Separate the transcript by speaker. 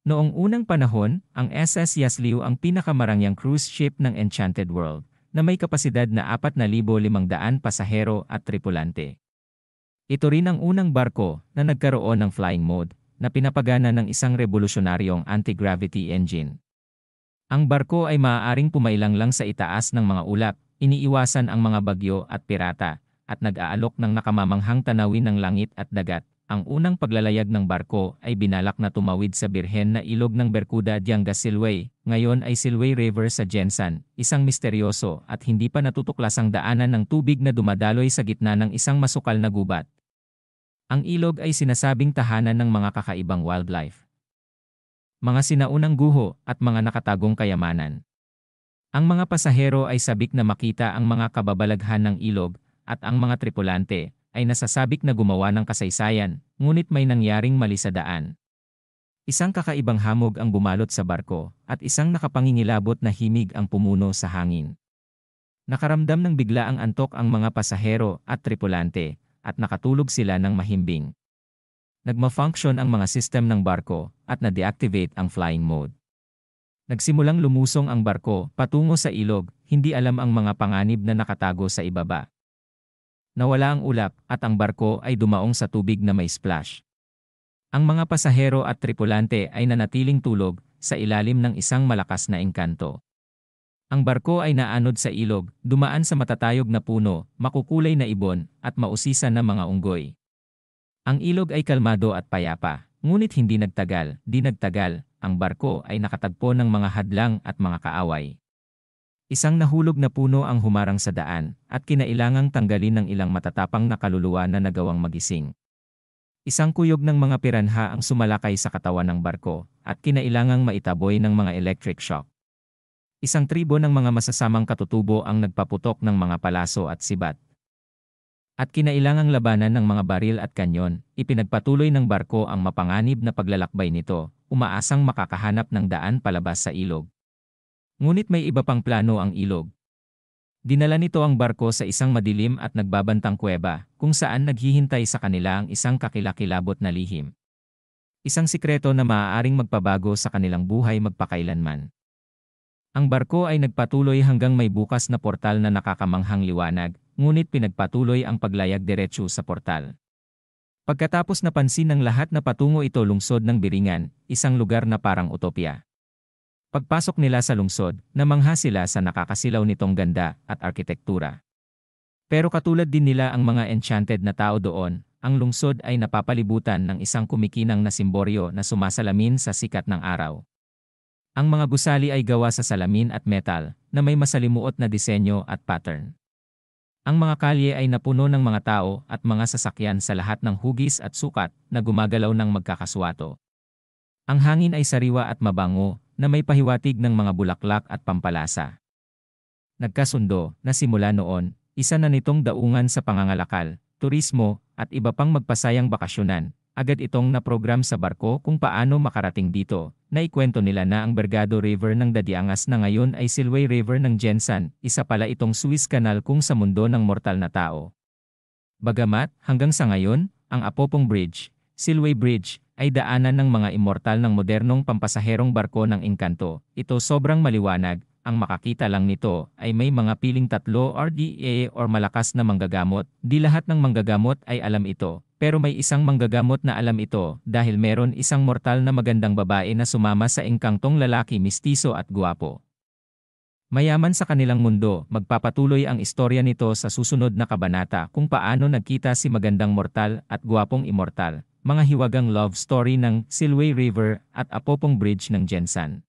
Speaker 1: Noong unang panahon, ang SS Yasliu ang pinakamarangyang cruise ship ng Enchanted World, na may kapasidad na 4,500 pasahero at tripulante. Ito rin ang unang barko na nagkaroon ng flying mode, na pinapagana ng isang revolusyonaryong anti-gravity engine. Ang barko ay maaaring pumailang lang sa itaas ng mga ulap, iniiwasan ang mga bagyo at pirata, at nag-aalok ng nakamamanghang tanawin ng langit at dagat. Ang unang paglalayag ng barko ay binalak na tumawid sa birhen na ilog ng Bermuda Dianga Silway, ngayon ay Silway River sa Jensan, isang misteryoso at hindi pa natutuklasang daanan ng tubig na dumadaloy sa gitna ng isang masukal na gubat. Ang ilog ay sinasabing tahanan ng mga kakaibang wildlife, mga sinaunang guho at mga nakatagong kayamanan. Ang mga pasahero ay sabik na makita ang mga kababalaghan ng ilog at ang mga tripulante ay nasasabik na gumawa ng kasaysayan, ngunit may nangyaring mali sa daan. Isang kakaibang hamog ang bumalot sa barko at isang nakapangingilabot na himig ang pumuno sa hangin. Nakaramdam ng biglaang antok ang mga pasahero at tripulante at nakatulog sila ng mahimbing. Nagma-function ang mga sistem ng barko at na-deactivate ang flying mode. Nagsimulang lumusong ang barko patungo sa ilog, hindi alam ang mga panganib na nakatago sa ibaba. Nawala ang ulap at ang barko ay dumaong sa tubig na may splash. Ang mga pasahero at tripulante ay nanatiling tulog sa ilalim ng isang malakas na engkanto. Ang barko ay naanod sa ilog, dumaan sa matatayog na puno, makukulay na ibon, at mausisan na mga unggoy. Ang ilog ay kalmado at payapa, ngunit hindi nagtagal, ang barko ay nakatagpo ng mga hadlang at mga kaaway. Isang nahulog na puno ang humarang sa daan, at kinailangang tanggalin ng ilang matatapang na kaluluwa na nagawang magising. Isang kuyog ng mga piranha ang sumalakay sa katawan ng barko, at kinailangang maitaboy ng mga electric shock. Isang tribo ng mga masasamang katutubo ang nagpaputok ng mga palaso at sibat. At kinailangang labanan ng mga baril at kanyon, ipinagpatuloy ng barko ang mapanganib na paglalakbay nito, umaasang makakahanap ng daan palabas sa ilog. Ngunit may iba pang plano ang ilog. Dinala nito ang barko sa isang madilim at nagbabantang kuweba, kung saan naghihintay sa kanila ang isang kakilakilabot na lihim. Isang sikreto na maaaring magpabago sa kanilang buhay magpakailanman. Ang barko ay nagpatuloy hanggang may bukas na portal na nakakamanghang liwanag, ngunit pinagpatuloy ang paglayag diretso sa portal. Pagkatapos napansin ng lahat na patungo ito lungsod ng Biringan, isang lugar na parang utopia. Pagpasok nila sa lungsod, namangha sila sa nakakasilaw nitong ganda at arkitektura. Pero katulad din nila ang mga enchanted na tao doon, ang lungsod ay napapalibutan ng isang kumikinang na simboryo na sumasalamin sa sikat ng araw. Ang mga gusali ay gawa sa salamin at metal, na may masalimuot na disenyo at pattern. Ang mga kalye ay napuno ng mga tao at mga sasakyan sa lahat ng hugis at sukat na gumagalaw ng magkakaswato. Ang hangin ay sariwa at mabango, na may pahiwatig ng mga bulaklak at pampalasa. Nagkasundo na simula noon, isa na nitong daungan sa pangangalakal, turismo, at iba pang magpasayang bakasyonan. Agad itong naprogram sa barko kung paano makarating dito. Naikwento nila na ang Bergado River ng Dadiangas na ngayon ay Silway River ng Jensan, isa pala itong Suez Canal kung sa mundo ng mortal na tao. Bagamat, hanggang sa ngayon, ang Apopong Bridge, Silway Bridge, ay daanan ng mga immortal ng modernong pampasaherong barko ng engkanto. Ito sobrang maliwanag, ang makakita lang nito ay may mga piling 3 RDA or malakas na manggagamot. Di lahat ng manggagamot ay alam ito, pero may isang manggagamot na alam ito dahil meron isang mortal na magandang babae na sumama sa engkantong lalaki mistiso at guwapo. Mayaman sa kanilang mundo, magpapatuloy ang istorya nito sa susunod na kabanata kung paano nagkita si magandang mortal at guwapong immortal. Mga hiwagang love story ng Silway River at Apopong Bridge ng Jensan.